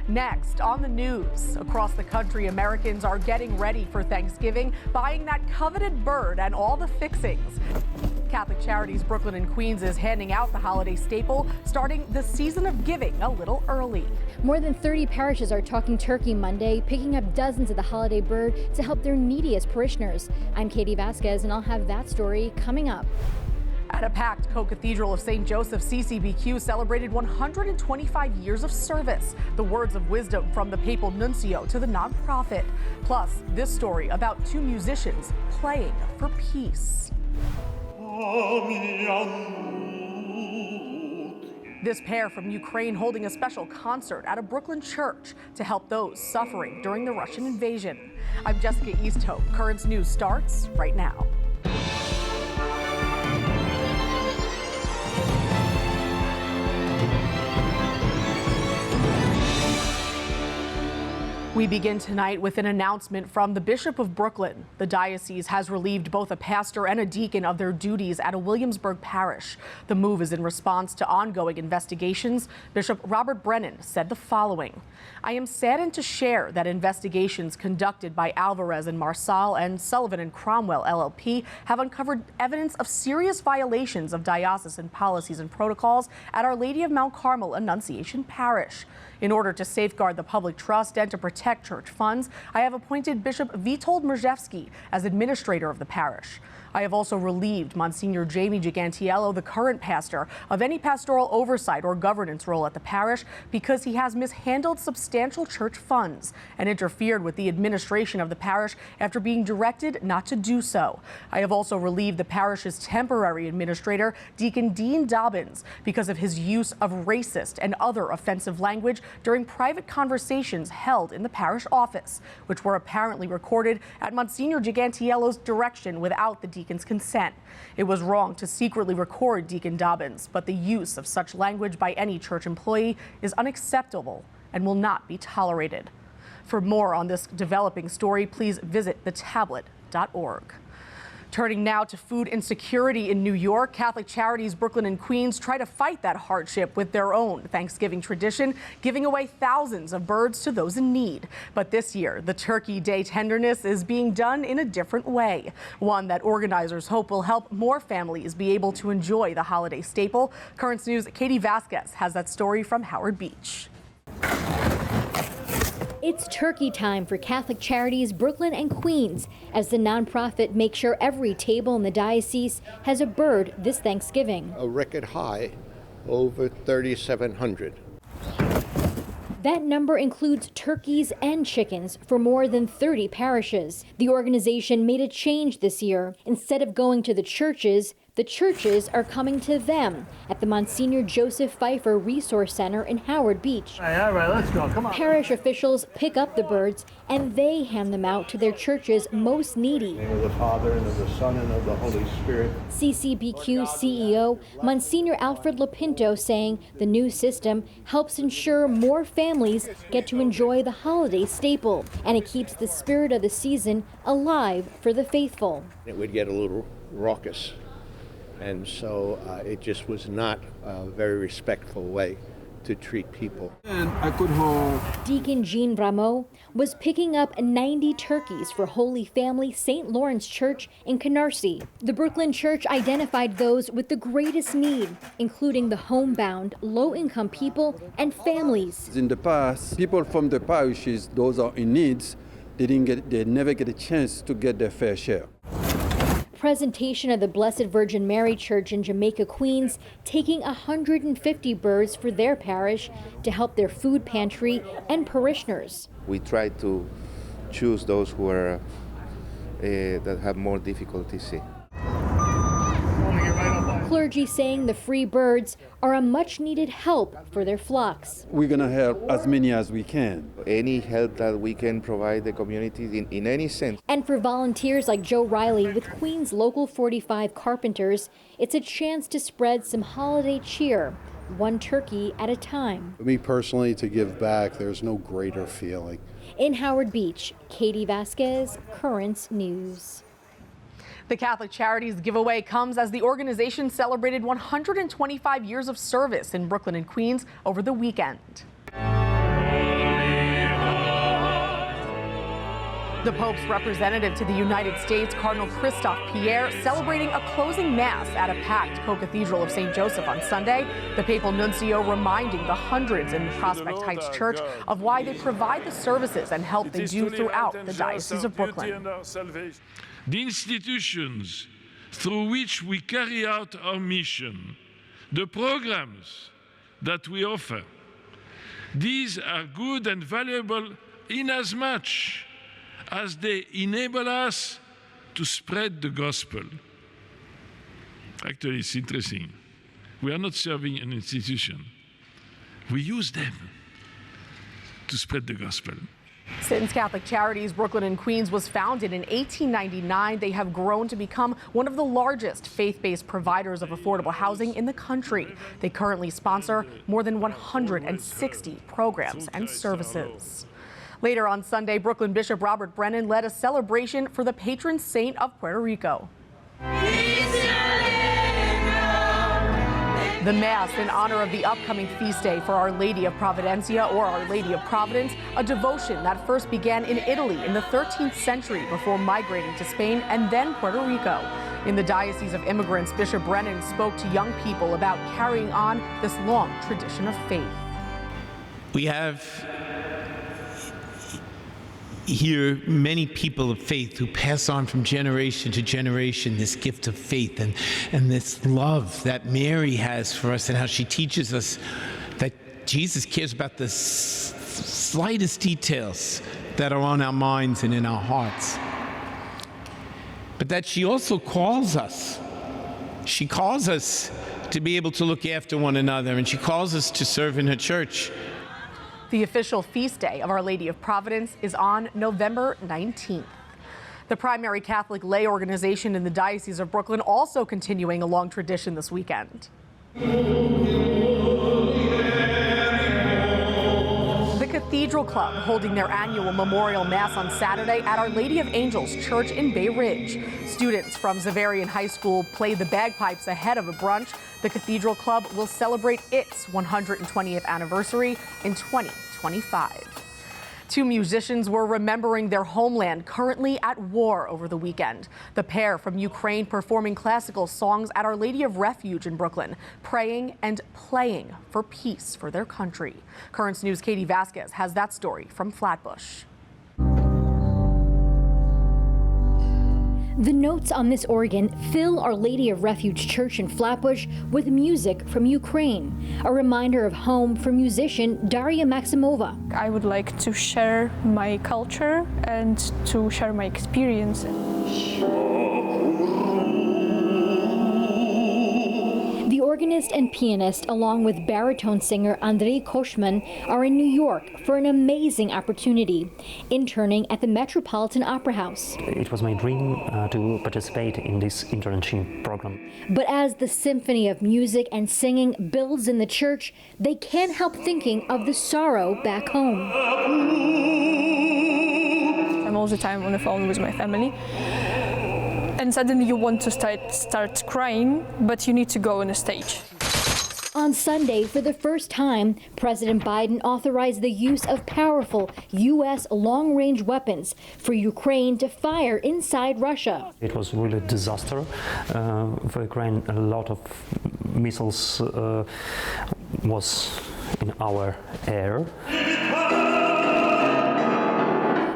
Next on the news, across the country, Americans are getting ready for Thanksgiving, buying that coveted bird and all the fixings. Catholic Charities Brooklyn and Queens is handing out the holiday staple, starting the season of giving a little early. More than 30 parishes are talking turkey Monday, picking up dozens of the holiday bird to help their neediest parishioners. I'm Katie Vasquez, and I'll have that story coming up. At a packed Co-Cathedral of St. Joseph, CCBQ celebrated 125 years of service. The words of wisdom from the papal nuncio to the nonprofit. Plus, this story about two musicians playing for peace. This pair from Ukraine holding a special concert at a Brooklyn church to help those suffering during the Russian invasion. I'm Jessica Easthope. Currents News starts right now. We begin tonight with an announcement from the Bishop of Brooklyn. The diocese has relieved both a pastor and a deacon of their duties at a Williamsburg parish. The move is in response to ongoing investigations. Bishop Robert Brennan said the following: "I am saddened to share that investigations conducted by Alvarez and Marsal and Sullivan and Cromwell LLP have uncovered evidence of serious violations of diocesan policies and protocols at Our Lady of Mount Carmel Annunciation Parish. In order to safeguard the public trust and to protect church funds, I have appointed Bishop Witold Mrzewski as administrator of the parish. I have also relieved Monsignor Jamie Gigantiello, the current pastor, of any pastoral oversight or governance role at the parish because he has mishandled substantial church funds and interfered with the administration of the parish after being directed not to do so. I have also relieved the parish's temporary administrator, Deacon Dean Dobbins, because of his use of racist and other offensive language during private conversations held in the parish office, which were apparently recorded at Monsignor Gigantiello's direction without the deacon's consent. It was wrong to secretly record Deacon Dobbins, but the use of such language by any church employee is unacceptable and will not be tolerated." For more on this developing story, please visit thetablet.org. Turning now to food insecurity in New York, Catholic Charities Brooklyn and Queens try to fight that hardship with their own Thanksgiving tradition, giving away thousands of birds to those in need. But this year, the Turkey Day tenderness is being done in a different way, one that organizers hope will help more families be able to enjoy the holiday staple. Currents News' Katie Vasquez has that story from Howard Beach. It's turkey time for Catholic Charities Brooklyn and Queens as the nonprofit makes sure every table in the diocese has a bird this Thanksgiving. A record high, over 3,700. That number includes turkeys and chickens for more than 30 parishes. The organization made a change this year. Instead of going to the churches are coming to them at the Monsignor Joseph Pfeiffer Resource Center in Howard Beach. All right, let's go. Come on. Parish officials pick up the birds and they hand them out to their church's most needy. In the name of the Father, and of the Son, and of the Holy Spirit. CCBQ CEO Monsignor Alfred Lapinto saying the new system helps ensure more families get to enjoy the holiday staple, and it keeps the spirit of the season alive for the faithful. It would get a little raucous. And so it just was not a very respectful way to treat people. And I could hold. Deacon Jean Rameau was picking up 90 turkeys for Holy Family St. Lawrence Church in Canarsie. The Brooklyn Church identified those with the greatest need, including the homebound, low-income people and families. In the past, people from the parishes, those are in needs, they never get a chance to get their fair share. Presentation of the Blessed Virgin Mary Church in Jamaica, Queens, taking 150 birds for their parish to help their food pantry and parishioners. We try to choose those who are that have more difficulty. Clergy saying the free birds are a much-needed help for their flocks. We're going to help as many as we can. Any help that we can provide the community in any sense. And for volunteers like Joe Riley with Queens Local 45 Carpenters, it's a chance to spread some holiday cheer, one turkey at a time. For me personally, to give back, there's no greater feeling. In Howard Beach, Katie Vasquez, Currents News. The Catholic Charities giveaway comes as the organization celebrated 125 years of service in Brooklyn and Queens over the weekend. The Pope's representative to the United States, Cardinal Christophe Pierre, celebrating a closing mass at a packed Co-Cathedral of St. Joseph on Sunday. The papal nuncio reminding the hundreds in Prospect Heights Church of why they provide the services and help they do throughout the Diocese of Brooklyn. The institutions through which we carry out our mission, the programs that we offer, these are good and valuable inasmuch as they enable us to spread the gospel. Actually, it's interesting. We are not serving an institution. We use them to spread the gospel. Since Catholic Charities Brooklyn and Queens was founded in 1899, they have grown to become one of the largest faith-based providers of affordable housing in the country. They currently sponsor more than 160 programs and services. Later on Sunday, Brooklyn Bishop Robert Brennan led a celebration for the patron saint of Puerto Rico. The Mass in honor of the upcoming feast day for Our Lady of Providencia, or Our Lady of Providence, a devotion that first began in Italy in the 13th century before migrating to Spain and then Puerto Rico. In the Diocese of Immigrants, Bishop Brennan spoke to young people about carrying on this long tradition of faith. We have here many people of faith who pass on from generation to generation this gift of faith and this love that Mary has for us, and how she teaches us that Jesus cares about the slightest details that are on our minds and in our hearts. But that she also calls us. She calls us to be able to look after one another, and she calls us to serve in her church. The official feast day of Our Lady of Providence is on November 19th. The primary Catholic lay organization in the Diocese of Brooklyn also continuing a long tradition this weekend. The Cathedral Club holding their annual memorial mass on Saturday at Our Lady of Angels Church in Bay Ridge. Students from Xaverian High School played the bagpipes ahead of a brunch. The Cathedral Club will celebrate its 120th anniversary in 2025. Two musicians were remembering their homeland, currently at war, over the weekend. The pair from Ukraine performing classical songs at Our Lady of Refuge in Brooklyn, praying and playing for peace for their country. Currents News' Katie Vasquez has that story from Flatbush. The notes on this organ fill Our Lady of Refuge Church in Flatbush with music from Ukraine, a reminder of home for musician Daria Maximova. I would like to share my culture and to share my experience. The organist and pianist, along with baritone singer Andrei Koshman, are in New York for an amazing opportunity, interning at the Metropolitan Opera House. It was my dream to participate in this internship program. But as the symphony of music and singing builds in the church, they can't help thinking of the sorrow back home. I'm all the time on the phone with my family. And suddenly you want to start crying, but you need to go on a stage. On Sunday, for the first time, President Biden authorized the use of powerful U.S. long-range weapons for Ukraine to fire inside Russia. It was really a disaster for Ukraine. A lot of missiles was in our air.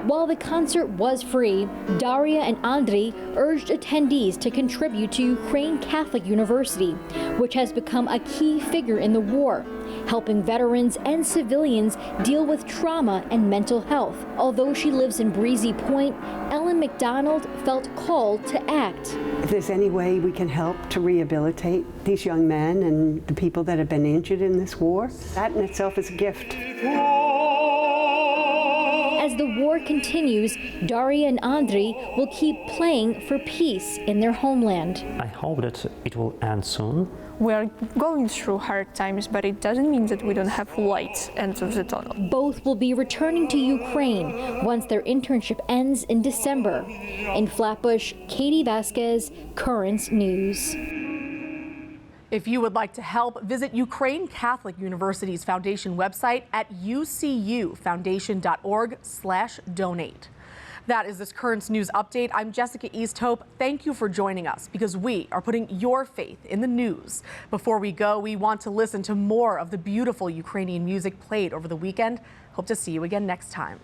While the concert was free, Daria and Andriy urged attendees to contribute to Ukraine Catholic University, which has become a key figure in the war, helping veterans and civilians deal with trauma and mental health. Although she lives in Breezy Point, Ellen McDonald felt called to act. If there's any way we can help to rehabilitate these young men and the people that have been injured in this war, that in itself is a gift. As the war continues, Daria and Andriy will keep playing for peace in their homeland. I hope that it will end soon. We are going through hard times, but it doesn't mean that we don't have light ends of the tunnel. Both will be returning to Ukraine once their internship ends in December. In Flatbush, Katie Vasquez, Currents News. If you would like to help, visit Ukraine Catholic University's foundation website at ucufoundation.org/donate. That is this Currents News Update. I'm Jessica Easthope. Thank you for joining us because we are putting your faith in the news. Before we go, we want to listen to more of the beautiful Ukrainian music played over the weekend. Hope to see you again next time.